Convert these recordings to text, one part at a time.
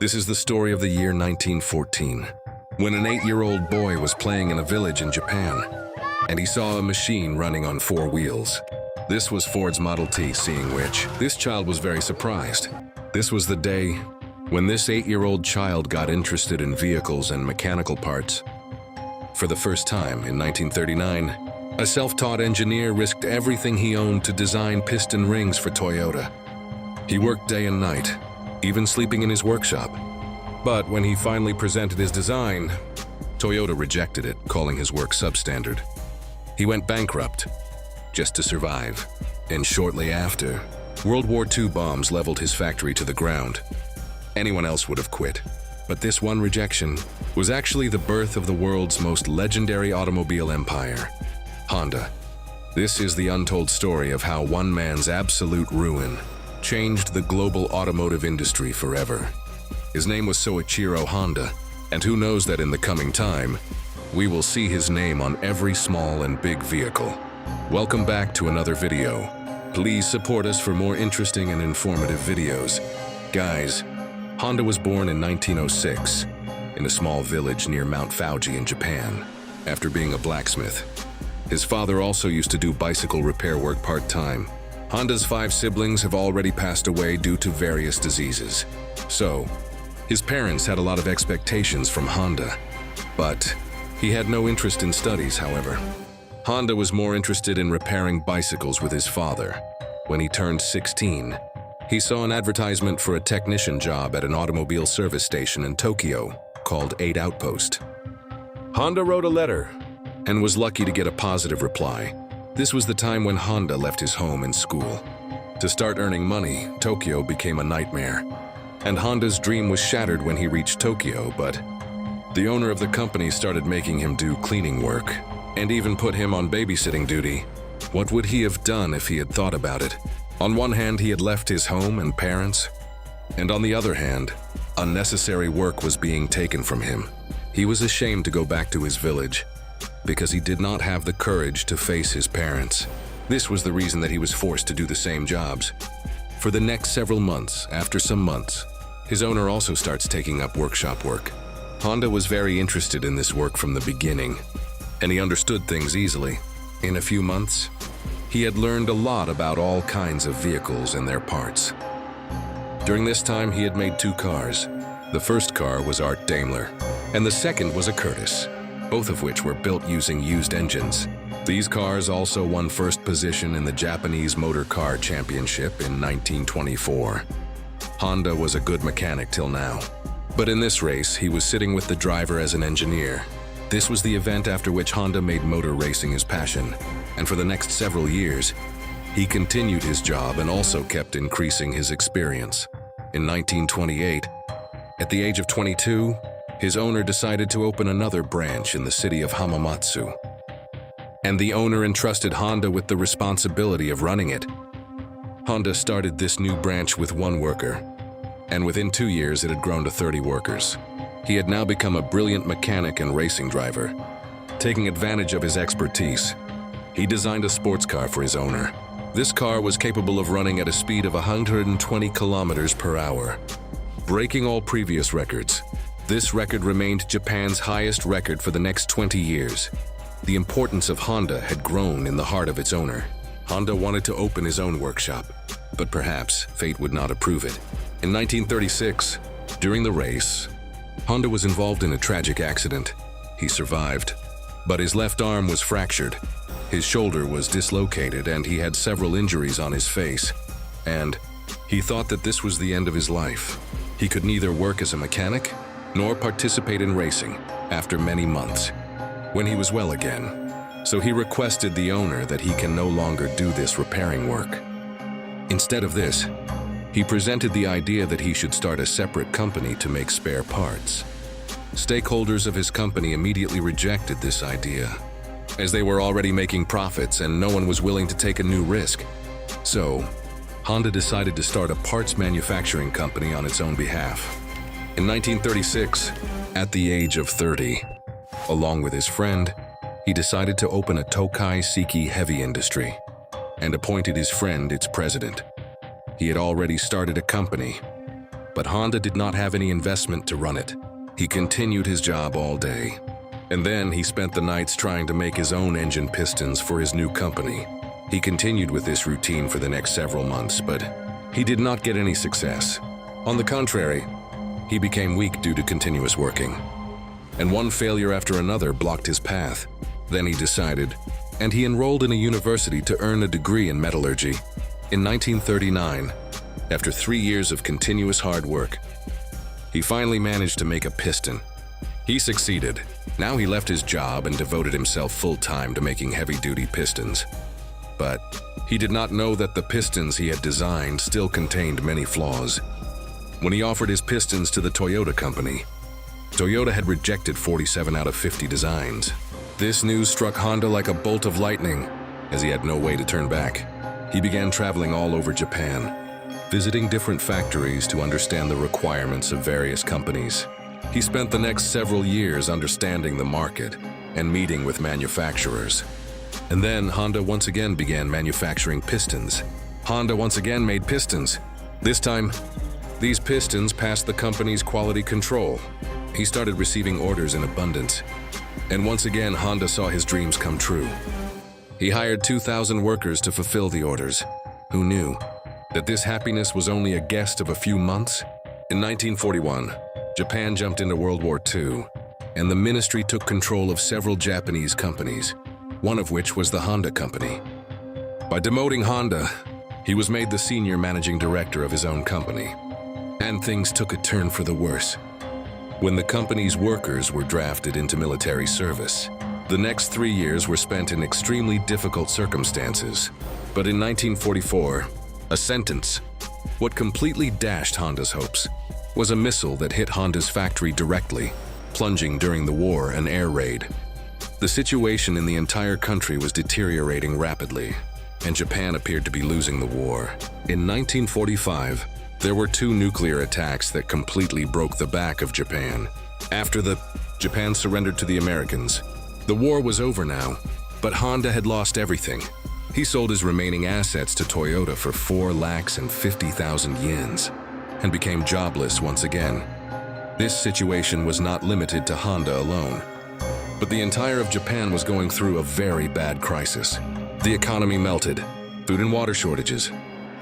This is the story of the year 1914, when an 8-year-old boy was playing in a village in Japan, and he saw a machine running on 4 wheels. This was Ford's Model T, seeing which, this child was very surprised. This was the day when this 8-year-old child got interested in vehicles and mechanical parts. For the first time, in 1939, a self-taught engineer risked everything he owned to design piston rings for Toyota. He worked day and night, even sleeping in his workshop. But when he finally presented his design, Toyota rejected it, calling his work substandard. He went bankrupt, just to survive. And shortly after, World War II bombs leveled his factory to the ground. Anyone else would have quit. But this one rejection was actually the birth of the world's most legendary automobile empire, Honda. This is the untold story of how one man's absolute ruin changed the global automotive industry forever. His name was Soichiro Honda, and who knows that in the coming time, we will see his name on every small and big vehicle. Welcome back to another video. Please support us for more interesting and informative videos. Guys, Honda was born in 1906 in a small village near Mount Fuji in Japan, after being a blacksmith. His father also used to do bicycle repair work part-time. Honda's 5 siblings have already passed away due to various diseases. So, his parents had a lot of expectations from Honda, but he had no interest in studies, however. Honda was more interested in repairing bicycles with his father. When he turned 16, he saw an advertisement for a technician job at an automobile service station in Tokyo called 8 Outpost. Honda wrote a letter and was lucky to get a positive reply. This was the time when Honda left his home and school. To start earning money, Tokyo became a nightmare, and Honda's dream was shattered when he reached Tokyo, but the owner of the company started making him do cleaning work and even put him on babysitting duty. What would he have done if he had thought about it? On one hand, he had left his home and parents, and on the other hand, unnecessary work was being taken from him. He was ashamed to go back to his village because he did not have the courage to face his parents. This was the reason that he was forced to do the same jobs. For the next several months, after some months, his owner also starts taking up workshop work. Honda was very interested in this work from the beginning, and he understood things easily. In a few months, he had learned a lot about all kinds of vehicles and their parts. During this time, he had made 2 cars. The first car was Art Daimler, and the second was a Curtiss, both of which were built using used engines. These cars also won first position in the Japanese Motor Car Championship in 1924. Honda was a good mechanic till now, but in this race, he was sitting with the driver as an engineer. This was the event after which Honda made motor racing his passion, and for the next several years, he continued his job and also kept increasing his experience. In 1928, at the age of 22, his owner decided to open another branch in the city of Hamamatsu, and the owner entrusted Honda with the responsibility of running it. Honda started this new branch with 1 worker, and within 2 years it had grown to 30 workers. He had now become a brilliant mechanic and racing driver. Taking advantage of his expertise, he designed a sports car for his owner. This car was capable of running at a speed of 120 kilometers per hour, breaking all previous records. This record remained Japan's highest record for the next 20 years. The importance of Honda had grown in the heart of its owner. Honda wanted to open his own workshop, but perhaps fate would not approve it. In 1936, during the race, Honda was involved in a tragic accident. He survived, but his left arm was fractured. His shoulder was dislocated and he had several injuries on his face. And he thought that this was the end of his life. He could neither work as a mechanic nor participate in racing after many months, when he was well again. So he requested the owner that he can no longer do this repairing work. Instead of this, he presented the idea that he should start a separate company to make spare parts. Stakeholders of his company immediately rejected this idea, as they were already making profits and no one was willing to take a new risk. So, Honda decided to start a parts manufacturing company on its own behalf. In 1936, at the age of 30, along with his friend, he decided to open a Tokai Seiki heavy industry and appointed his friend its president. He had already started a company, But Honda did not have any investment to run it. He continued his job all day. And then he spent the nights trying to make his own engine pistons for his new company. He continued with this routine for the next several months, but he did not get any success. On the contrary, he became weak due to continuous working. And one failure after another blocked his path. Then he decided, and he enrolled in a university to earn a degree in metallurgy. In 1939, after 3 years of continuous hard work, he finally managed to make a piston. He succeeded. Now he left his job and devoted himself full-time to making heavy-duty pistons. But he did not know that the pistons he had designed still contained many flaws. When he offered his pistons to the Toyota company, Toyota had rejected 47 out of 50 designs. This news struck Honda like a bolt of lightning, as he had no way to turn back. He began traveling all over Japan, visiting different factories to understand the requirements of various companies. He spent the next several years understanding the market and meeting with manufacturers. And then Honda once again began manufacturing pistons. Honda once again made pistons. This time, these pistons passed the company's quality control. He started receiving orders in abundance. And once again, Honda saw his dreams come true. He hired 2,000 workers to fulfill the orders. Who knew that this happiness was only a guest of a few months? In 1941, Japan jumped into World War II, and the ministry took control of several Japanese companies, one of which was the Honda company. By demoting Honda, he was made the senior managing director of his own company. And things took a turn for the worse. When the company's workers were drafted into military service, the next 3 years were spent in extremely difficult circumstances. But in 1944, a sentence, what completely dashed Honda's hopes, was a missile that hit Honda's factory directly, plunging during the war an air raid. The situation in the entire country was deteriorating rapidly, and Japan appeared to be losing the war. In 1945, there were 2 nuclear attacks that completely broke the back of Japan. After Japan surrendered to the Americans, the war was over now, but Honda had lost everything. He sold his remaining assets to Toyota for 4,50,000 yens and became jobless once again. This situation was not limited to Honda alone, but the entire of Japan was going through a very bad crisis. The economy melted, food and water shortages,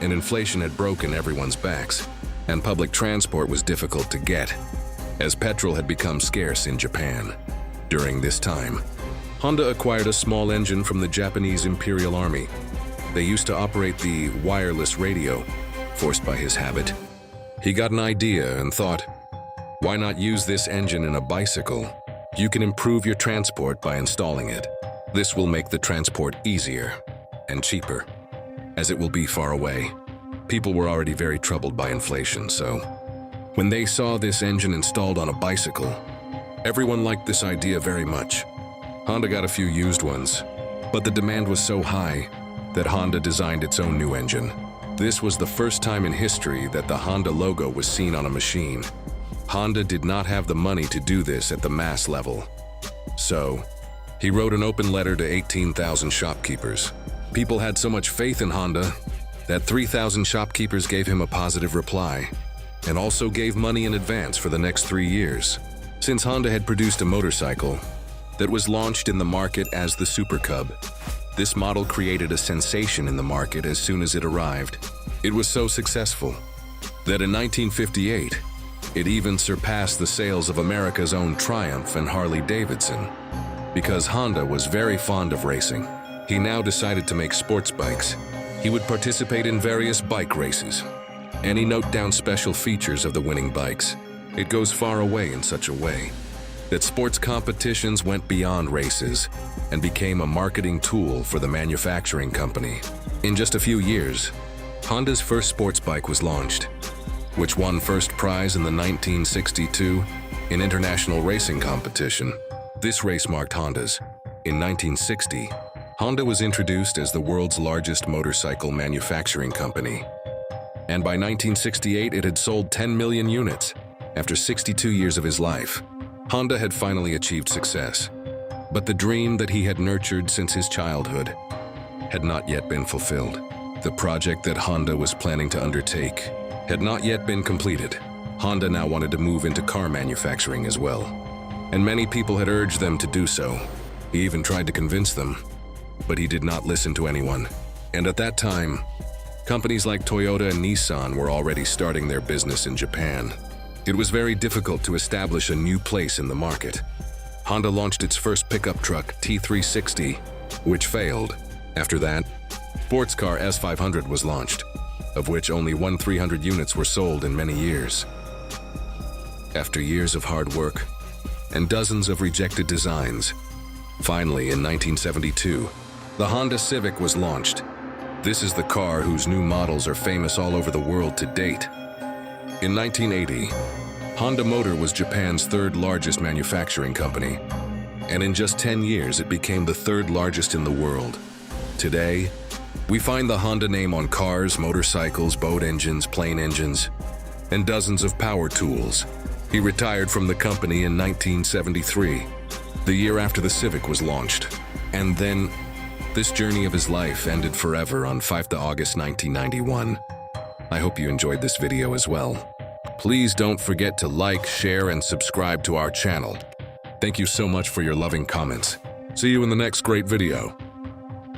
and inflation had broken everyone's backs, and public transport was difficult to get, as petrol had become scarce in Japan. During this time, Honda acquired a small engine from the Japanese Imperial Army. They used to operate the wireless radio, forced by his habit. He got an idea and thought, why not use this engine in a bicycle? You can improve your transport by installing it. This will make the transport easier and cheaper, as it will be far away. People were already very troubled by inflation, so when they saw this engine installed on a bicycle, everyone liked this idea very much. Honda got a few used ones, but the demand was so high that Honda designed its own new engine. This was the first time in history that the Honda logo was seen on a machine. Honda did not have the money to do this at the mass level. So, he wrote an open letter to 18,000 shopkeepers. People had so much faith in Honda that 3,000 shopkeepers gave him a positive reply and also gave money in advance for the next 3 years. Since Honda had produced a motorcycle that was launched in the market as the Super Cub, this model created a sensation in the market as soon as it arrived. It was so successful that in 1958, it even surpassed the sales of America's own Triumph and Harley-Davidson. Because Honda was very fond of racing, he now decided to make sports bikes. He would participate in various bike races, and he note down special features of the winning bikes. It goes far away in such a way that sports competitions went beyond races and became a marketing tool for the manufacturing company. In just a few years, Honda's first sports bike was launched, which won first prize in the 1962 in international racing competition. This race marked Honda's. In 1960, Honda was introduced as the world's largest motorcycle manufacturing company. And by 1968, it had sold 10 million units. After 62 years of his life, Honda had finally achieved success. But the dream that he had nurtured since his childhood had not yet been fulfilled. The project that Honda was planning to undertake had not yet been completed. Honda now wanted to move into car manufacturing as well, and many people had urged them to do so. He even tried to convince them, but he did not listen to anyone. And at that time, companies like Toyota and Nissan were already starting their business in Japan. It was very difficult to establish a new place in the market. Honda launched its first pickup truck, T360, which failed. After that, sports car S500 was launched, of which only 300 units were sold in many years. After years of hard work and dozens of rejected designs, finally in 1972, the Honda Civic was launched. This is the car whose new models are famous all over the world to date. In 1980, Honda Motor was Japan's third largest manufacturing company, and in just 10 years it became the third largest in the world. Today, we find the Honda name on cars, motorcycles, boat engines, plane engines, and dozens of power tools. He retired from the company in 1973, the year after the Civic was launched. And then, this journey of his life ended forever on 5th August 1991. I hope you enjoyed this video as well. Please don't forget to like, share, and subscribe to our channel. Thank you so much for your loving comments. See you in the next great video.